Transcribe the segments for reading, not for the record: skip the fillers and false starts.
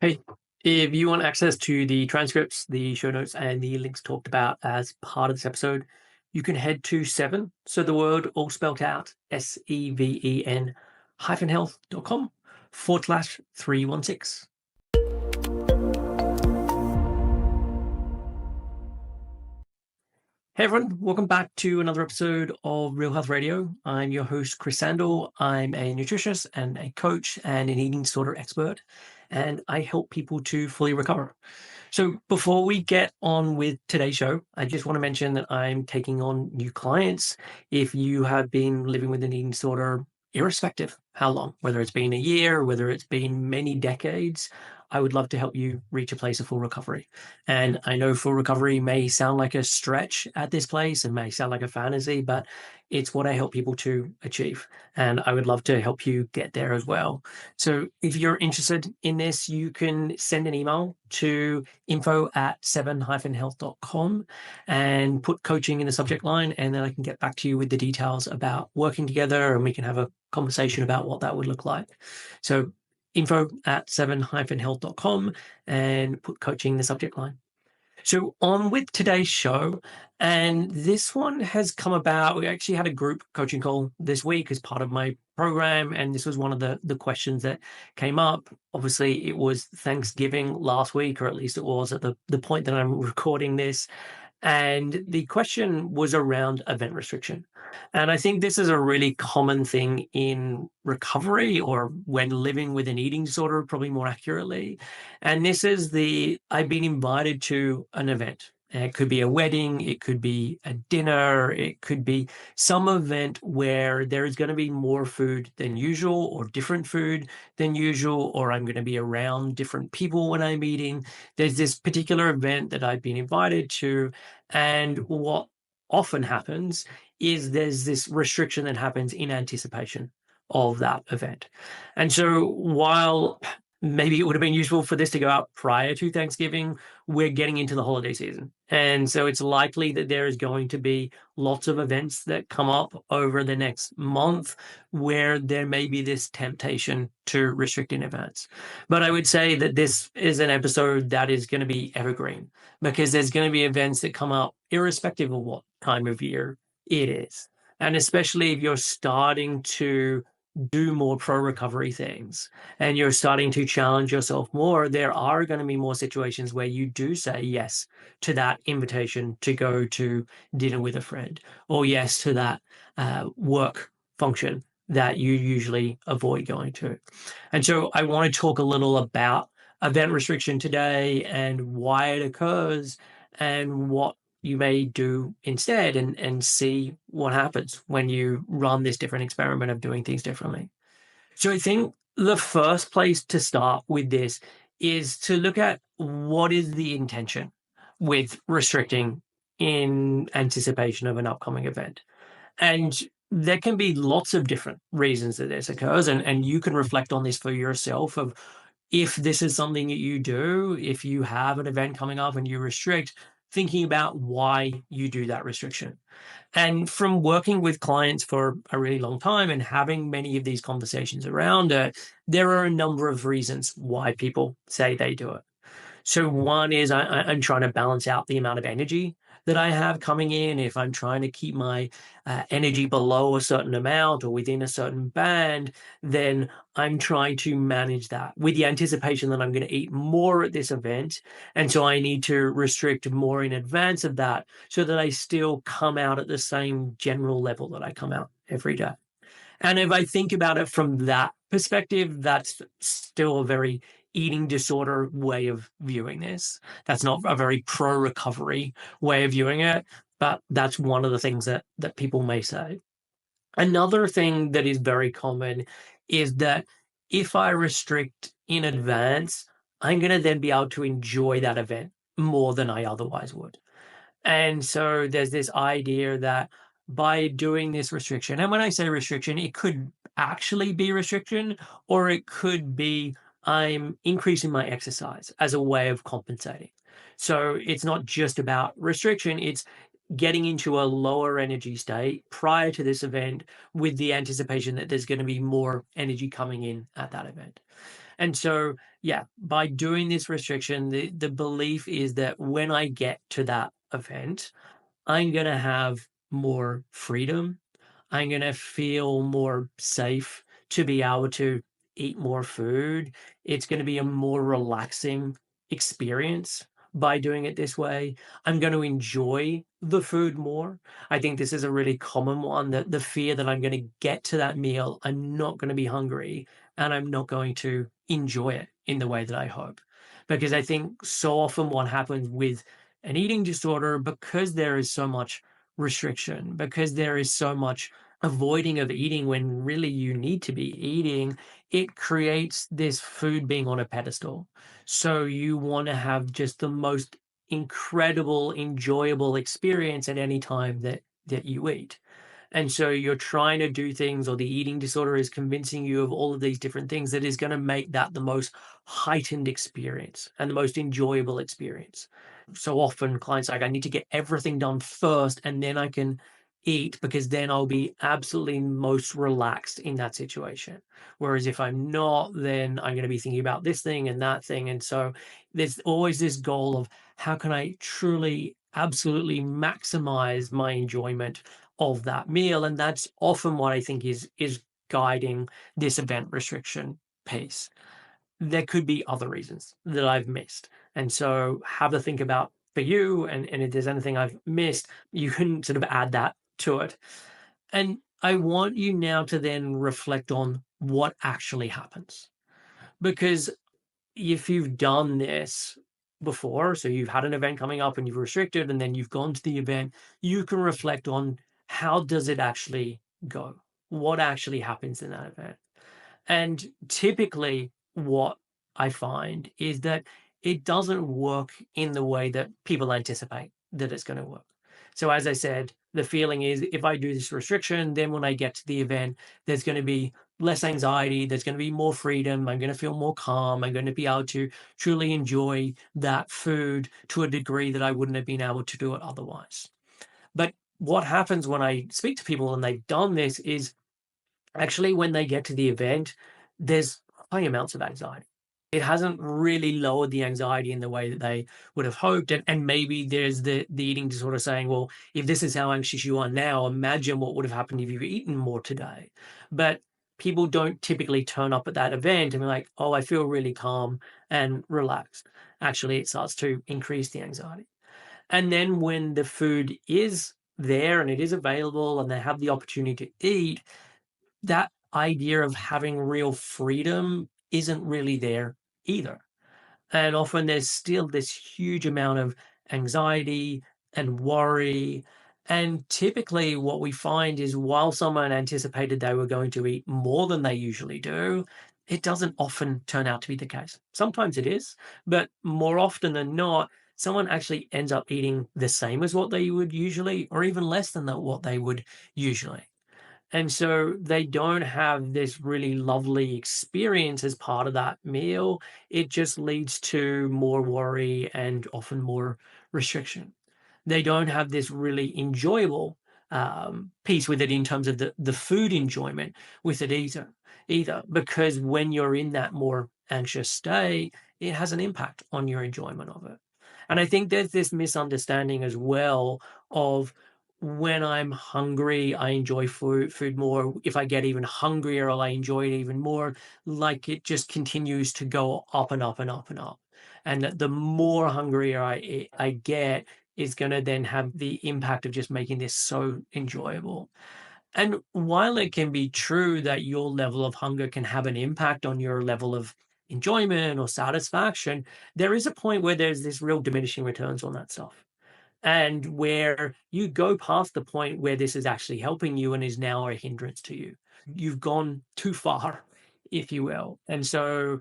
Hey, if you want access to the transcripts, the show notes, and the links talked about as part of this episode, you can head to seven. So the word all spelled out, SEVEN hyphen health.com/316. Hey everyone, welcome back to another episode of Real Health Radio. I'm your host, Chris Sandel. I'm a nutritionist and a coach and an eating disorder expert, and I help people to fully recover. So before we get on with today's show, I just want to mention that I'm taking on new clients. If you have been living with an eating disorder, irrespective how long, whether it's been a year, whether it's been many decades, I would love to help you reach a place of full recovery. And I know full recovery may sound like a stretch at this place and may sound like a fantasy, but it's what I help people to achieve. And I would love to help you get there as well. So if you're interested in this, you can send an email to info@7-health.com and put coaching in the subject line. And then I can get back to you with the details about working together and we can have a conversation about what that would look like. So info@7-health.com and put coaching in the subject line. So on with today's show, and this one has come about. We actually had a group coaching call this week as part of my program, and this was one of the questions that came up. Obviously, it was Thanksgiving last week, or at least it was at the point that I'm recording this. And the question was around event restriction. And I think this is a really common thing in recovery or when living with an eating disorder, probably more accurately. And this is I've been invited to an event. It could be a wedding, it could be a dinner, it could be some event where there is going to be more food than usual or different food than usual, or I'm going to be around different people when I'm eating. There's this particular event that I've been invited to, and what often happens is there's this restriction that happens in anticipation of that event. And so while maybe it would have been useful for this to go out prior to Thanksgiving, we're getting into the holiday season. And so it's likely that there is going to be lots of events that come up over the next month where there may be this temptation to restrict in advance. But I would say that this is an episode that is going to be evergreen because there's going to be events that come up irrespective of what time of year it is. And especially if you're starting to do more pro recovery things and you're starting to challenge yourself more, there are going to be more situations where you do say yes to that invitation to go to dinner with a friend, or yes to that work function that you usually avoid going to. And so I want to talk a little about event restriction today and why it occurs and what you may do instead, and see what happens when you run this different experiment of doing things differently. So I think the first place to start with this is to look at what is the intention with restricting in anticipation of an upcoming event. And there can be lots of different reasons that this occurs, and you can reflect on this for yourself of if this is something that you do, if you have an event coming up and you restrict, thinking about why you do that restriction. And from working with clients for a really long time and having many of these conversations around it, there are a number of reasons why people say they do it. So one is I'm trying to balance out the amount of energy that I have coming in. If I'm trying to keep my energy below a certain amount or within a certain band, then I'm trying to manage that with the anticipation that I'm going to eat more at this event. And so I need to restrict more in advance of that so that I still come out at the same general level that I come out every day. And if I think about it from that perspective, that's still a very eating disorder way of viewing this. That's not a very pro recovery way of viewing it, but that's one of the things that people may say. Another thing that is very common is that if I restrict in advance, I'm going to then be able to enjoy that event more than I otherwise would. And so there's this idea that by doing this restriction, and when I say restriction, it could actually be restriction, or it could be I'm increasing my exercise as a way of compensating. So it's not just about restriction, it's getting into a lower energy state prior to this event with the anticipation that there's going to be more energy coming in at that event. And so, yeah, by doing this restriction, the belief is that when I get to that event, I'm going to have more freedom. I'm going to feel more safe to be able to eat more food. It's going to be a more relaxing experience by doing it this way. I'm going to enjoy the food more. I think this is a really common one, that the fear that I'm going to get to that meal, I'm not going to be hungry and I'm not going to enjoy it in the way that I hope. Because I think so often what happens with an eating disorder, because there is so much restriction, because there is so much avoiding of eating when really you need to be eating, it creates this food being on a pedestal. So you want to have just the most incredible, enjoyable experience at any time that you eat. And so you're trying to do things, or the eating disorder is convincing you of all of these different things that is going to make that the most heightened experience and the most enjoyable experience. So often clients are like, I need to get everything done first and then I can eat, because then I'll be absolutely most relaxed in that situation. Whereas if I'm not, then I'm going to be thinking about this thing and that thing. And so there's always this goal of how can I truly, absolutely maximize my enjoyment of that meal. And that's often what I think is guiding this event restriction piece. There could be other reasons that I've missed. And so have to think about for you, and if there's anything I've missed, you can sort of add that to it. And I want you now to then reflect on what actually happens. Because if you've done this before, so you've had an event coming up and you've restricted and then you've gone to the event, you can reflect on how does it actually go? What actually happens in that event? And typically, what I find is that it doesn't work in the way that people anticipate that it's going to work. So, as I said, the feeling is if I do this restriction, then when I get to the event, there's going to be less anxiety, there's going to be more freedom, I'm going to feel more calm, I'm going to be able to truly enjoy that food to a degree that I wouldn't have been able to do it otherwise. But what happens when I speak to people and they've done this is actually, when they get to the event, there's high amounts of anxiety. It hasn't really lowered the anxiety in the way that they would have hoped. And maybe there's the eating disorder saying, well, if this is how anxious you are now, imagine what would have happened if you've eaten more today. But people don't typically turn up at that event and be like, oh, I feel really calm and relaxed. Actually, it starts to increase the anxiety. And then when the food is there and it is available and they have the opportunity to eat, that idea of having real freedom isn't really there either. And often there's still this huge amount of anxiety and worry. And typically, what we find is while someone anticipated they were going to eat more than they usually do, it doesn't often turn out to be the case. Sometimes it is, but more often than not, someone actually ends up eating the same as what they would usually, or even less than what they would usually. And so they don't have this really lovely experience as part of that meal. It just leads to more worry and often more restriction. They don't have this really enjoyable piece with it in terms of the food enjoyment with it either, because when you're in that more anxious state, it has an impact on your enjoyment of it. And I think there's this misunderstanding as well of when I'm hungry, I enjoy food more. If I get even hungrier, I enjoy it even more. Like it just continues to go up and up and up and up. And that the more hungrier I get, is going to then have the impact of just making this so enjoyable. And while it can be true that your level of hunger can have an impact on your level of enjoyment or satisfaction, there is a point where there's this real diminishing returns on that stuff, and where you go past the point where this is actually helping you and is now a hindrance to you. You've gone too far, if you will. And so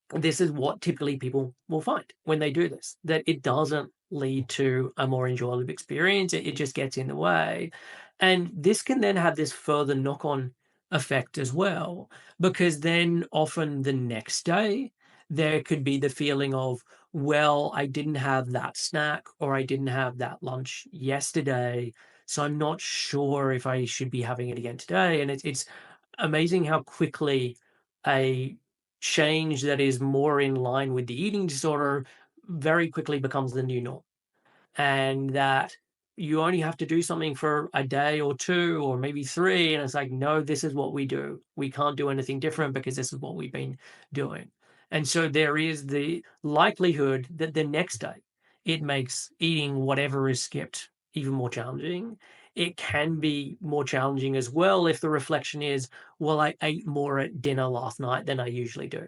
this is what typically people will find when they do this, that it doesn't lead to a more enjoyable experience. It just gets in the way. And this can then have this further knock on effect as well, because then often the next day, there could be the feeling of, well, I didn't have that snack or I didn't have that lunch yesterday. So I'm not sure if I should be having it again today. And it's amazing how quickly a change that is more in line with the eating disorder very quickly becomes the new norm. And that you only have to do something for a day or two or maybe three. And it's like, no, this is what we do. We can't do anything different because this is what we've been doing. And so there is the likelihood that the next day it makes eating whatever is skipped even more challenging. It can be more challenging as well if the reflection is, well, I ate more at dinner last night than I usually do.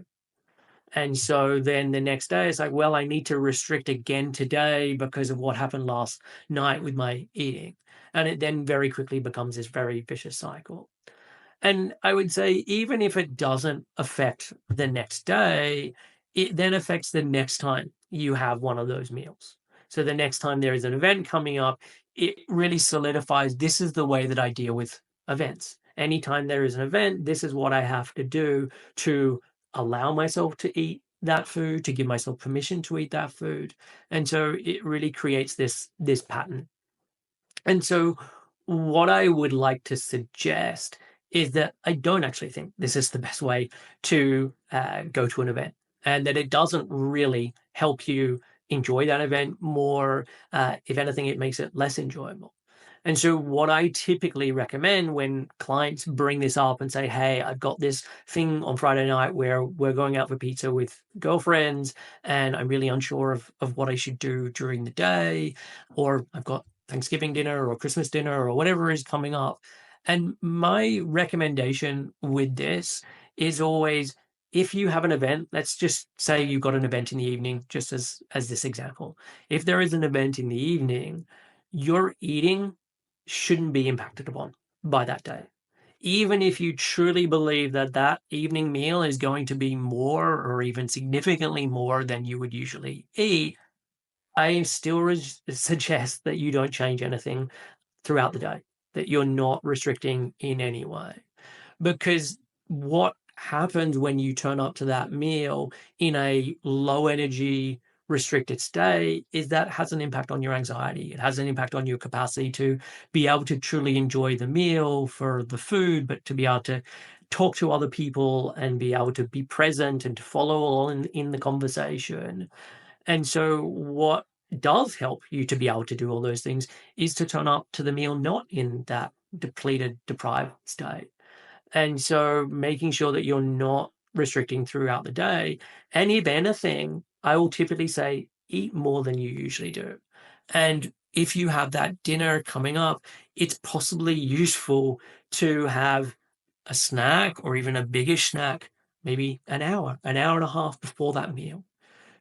And so then the next day it's like, well, I need to restrict again today because of what happened last night with my eating. And it then very quickly becomes this very vicious cycle. And I would say, even if it doesn't affect the next day, it then affects the next time you have one of those meals. So the next time there is an event coming up, it really solidifies this is the way that I deal with events. Anytime there is an event, this is what I have to do to allow myself to eat that food, to give myself permission to eat that food. And so it really creates this pattern. And so, what I would like to suggest is that I don't actually think this is the best way to go to an event, and that it doesn't really help you enjoy that event more. If anything, it makes it less enjoyable. And so, what I typically recommend when clients bring this up and say, "Hey, I've got this thing on Friday night where we're going out for pizza with girlfriends, and I'm really unsure of what I should do during the day," or "I've got Thanksgiving dinner or Christmas dinner or whatever is coming up." And my recommendation with this is always, if you have an event, let's just say you've got an event in the evening, just as this example. If there is an event in the evening, your eating shouldn't be impacted upon by that day. Even if you truly believe that that evening meal is going to be more or even significantly more than you would usually eat, I still suggest that you don't change anything throughout the day, that you're not restricting in any way. Because what happens when you turn up to that meal in a low energy, restricted state is that has an impact on your anxiety. It has an impact on your capacity to be able to truly enjoy the meal for the food, but to be able to talk to other people and be able to be present and to follow along in the conversation. And so, what does help you to be able to do all those things is to turn up to the meal not in that depleted, deprived state. And so, making sure that you're not restricting throughout the day. And if anything, I will typically say eat more than you usually do. And if you have that dinner coming up, it's possibly useful to have a snack or even a biggish snack, maybe an hour and a half before that meal,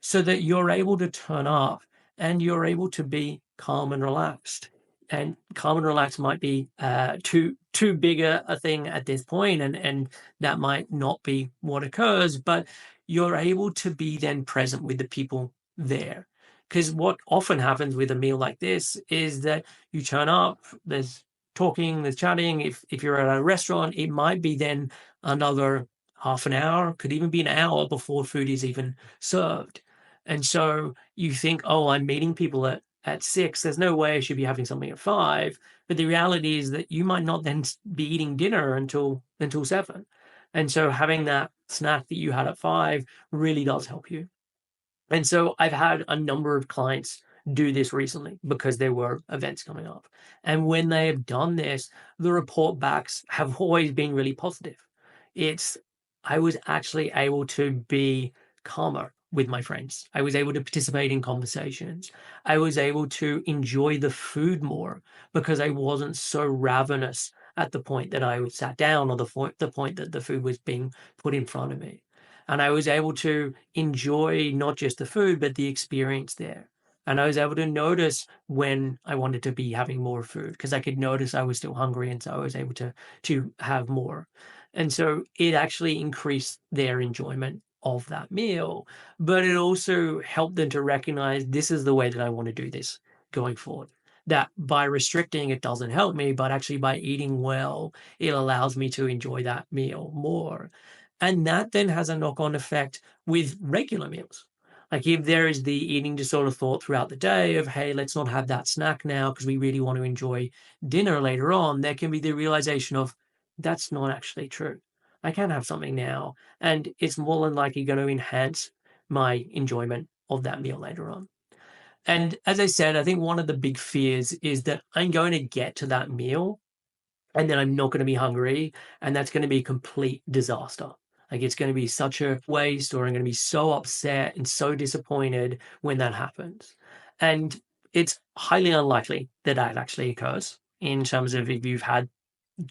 so that you're able to turn up and you're able to be calm and relaxed. And calm and relaxed might be too big a thing at this point, and that might not be what occurs. But you're able to be then present with the people there. Because what often happens with a meal like this is that you turn up, there's talking, there's chatting. If you're at a restaurant, it might be then another half an hour, could even be an hour before food is even served. And so you think, oh, I'm meeting people at 6. There's no way I should be having something at 5. But the reality is that you might not then be eating dinner until 7. And so having that snack that you had at 5 really does help you. And so I've had a number of clients do this recently because there were events coming up. And when they have done this, the report backs have always been really positive. It's, I was actually able to be calmer with my friends. I was able to participate in conversations. I was able to enjoy the food more because I wasn't so ravenous at the point that I was sat down, or the point that the food was being put in front of me. And I was able to enjoy not just the food, but the experience there. And I was able to notice when I wanted to be having more food because I could notice I was still hungry, and so I was able to have more. And so it actually increased their enjoyment of that meal, but it also helped them to recognize this is the way that I want to do this going forward. That by restricting, it doesn't help me, but actually by eating well, it allows me to enjoy that meal more. And that then has a knock-on effect with regular meals. Like if there is the eating disorder thought throughout the day of, hey, let's not have that snack now because we really want to enjoy dinner later on, there can be the realization of that's not actually true. I can have something now, and it's more than likely going to enhance my enjoyment of that meal later on. And as I said, I think one of the big fears is that I'm going to get to that meal and then I'm not going to be hungry, and that's going to be a complete disaster. Like it's going to be such a waste, or I'm going to be so upset and so disappointed when that happens. And it's highly unlikely that that actually occurs in terms of if you've had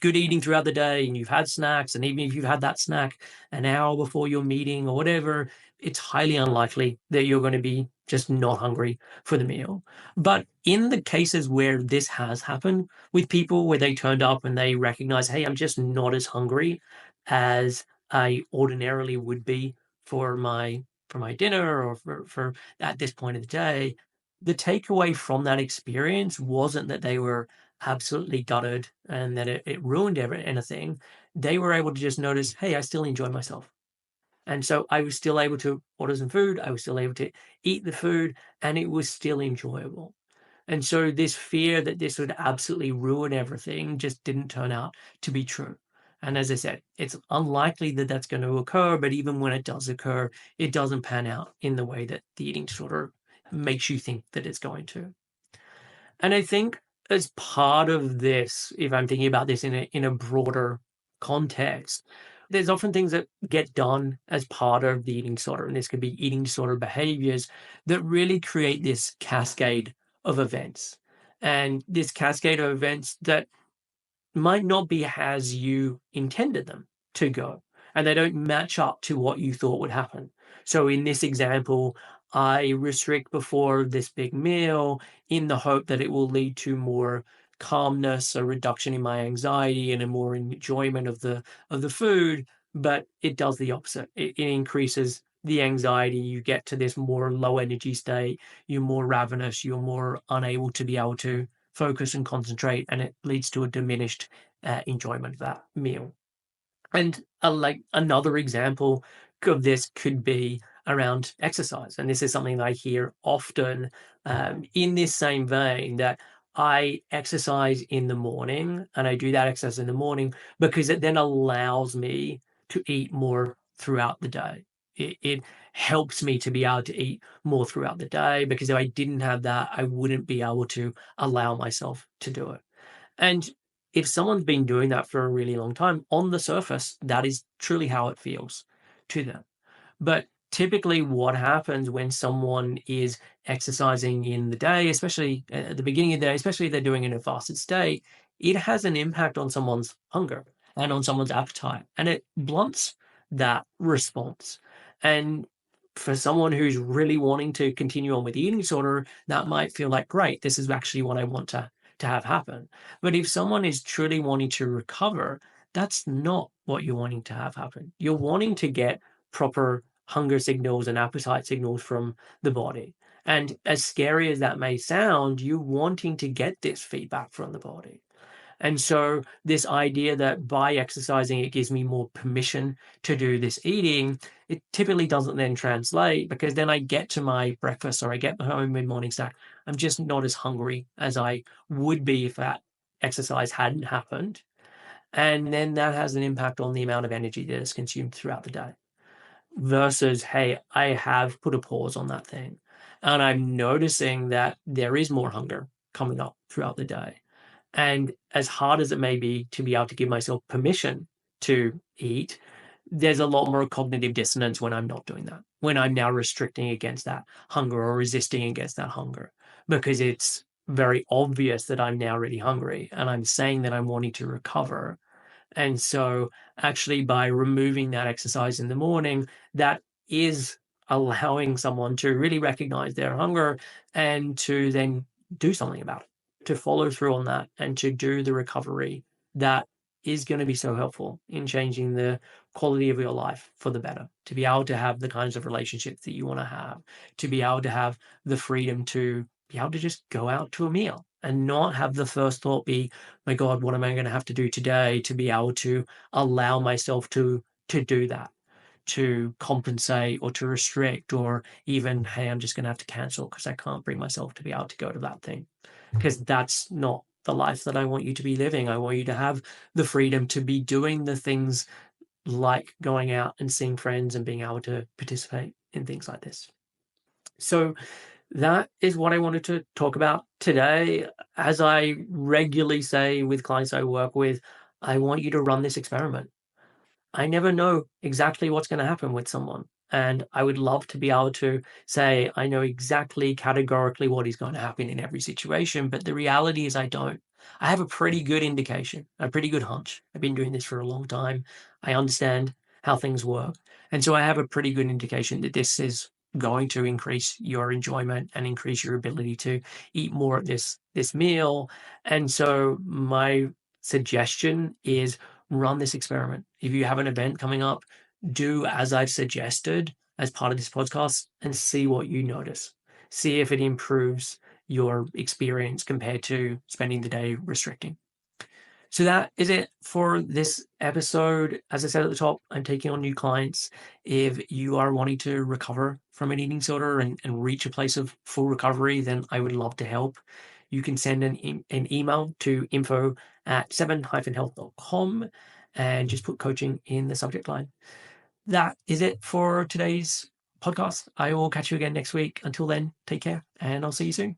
good eating throughout the day and you've had snacks, and even if you've had that snack an hour before your meeting or whatever, it's highly unlikely that you're going to be just not hungry for the meal. But in the cases where this has happened with people, where they turned up and they recognize, hey, I'm just not as hungry as I ordinarily would be for my dinner, or for at this point of the day, the takeaway from that experience wasn't that they were absolutely gutted and that it ruined anything. They were able to just notice, hey, I still enjoy myself. And so I was still able to order some food. I was still able to eat the food, and it was still enjoyable. And so this fear that this would absolutely ruin everything just didn't turn out to be true. And as I said, it's unlikely that that's going to occur, but even when it does occur, it doesn't pan out in the way that the eating disorder makes you think that it's going to. And I think as part of this, if I'm thinking about this in a broader context, there's often things that get done as part of the eating disorder, and this could be eating disorder behaviors that really create this cascade of events. And this cascade of events that might not be as you intended them to go, and they don't match up to what you thought would happen. So in this example, I restrict before this big meal in the hope that it will lead to more calmness, a reduction in my anxiety, and a more enjoyment of the food, but it does the opposite. It increases the anxiety. You get to this more low energy state, you're more ravenous, you're more unable to be able to focus and concentrate, and it leads to a diminished enjoyment of that meal. And like another example of this could be around exercise, and this is something that I hear often in this same vein, that I exercise in the morning, and I do that exercise in the morning because it then allows me to eat more throughout the day. It helps me to be able to eat more throughout the day, because if I didn't have that, I wouldn't be able to allow myself to do it. And if someone's been doing that for a really long time, on the surface, that is truly how it feels to them. But typically, what happens when someone is exercising in the day, especially at the beginning of the day, especially if they're doing it in a fasted state, it has an impact on someone's hunger and on someone's appetite, and it blunts that response. And for someone who's really wanting to continue on with the eating disorder, that might feel like, great, this is actually what I want to have happen. But if someone is truly wanting to recover, that's not what you're wanting to have happen. You're wanting to get proper hunger signals and appetite signals from the body. And as scary as that may sound, you're wanting to get this feedback from the body. And so, this idea that by exercising, it gives me more permission to do this eating, it typically doesn't then translate, because then I get to my breakfast or I get my mid morning snack. I'm just not as hungry as I would be if that exercise hadn't happened. And then that has an impact on the amount of energy that is consumed throughout the day. Versus, hey, I have put a pause on that thing, and I'm noticing that there is more hunger coming up throughout the day. And as hard as it may be to be able to give myself permission to eat, there's a lot more cognitive dissonance when I'm not doing that, when I'm now restricting against that hunger or resisting against that hunger, because it's very obvious that I'm now really hungry and I'm saying that I'm wanting to recover. And so, actually, by removing that exercise in the morning, that is allowing someone to really recognize their hunger and to then do something about it, to follow through on that and to do the recovery that is going to be so helpful in changing the quality of your life for the better, to be able to have the kinds of relationships that you want to have, to be able to have the freedom to be able to just go out to a meal and not have the first thought be, my God, what am I going to have to do today to be able to allow myself to do that, to compensate or to restrict, or even, hey, I'm just going to have to cancel because I can't bring myself to be able to go to that thing. Because that's not the life that I want you to be living. I want you to have the freedom to be doing the things like going out and seeing friends and being able to participate in things like this. So that is what I wanted to talk about today. As I regularly say with clients I work with, I want you to run this experiment. I never know exactly what's going to happen with someone. And I would love to be able to say, I know exactly categorically what is going to happen in every situation. But the reality is, I don't. I have a pretty good indication, a pretty good hunch. I've been doing this for a long time. I understand how things work. And so I have a pretty good indication that this is going to increase your enjoyment and increase your ability to eat more at this meal. And so my suggestion is run this experiment. If you have an event coming up, do as I've suggested as part of this podcast and see what you notice. See if it improves your experience compared to spending the day restricting. So that is it for this episode. As I said at the top, I'm taking on new clients. If you are wanting to recover from an eating disorder and reach a place of full recovery, then I would love to help. You can send an email to info@7-health.com and just put coaching in the subject line. That is it for today's podcast. I will catch you again next week. Until then, take care and I'll see you soon.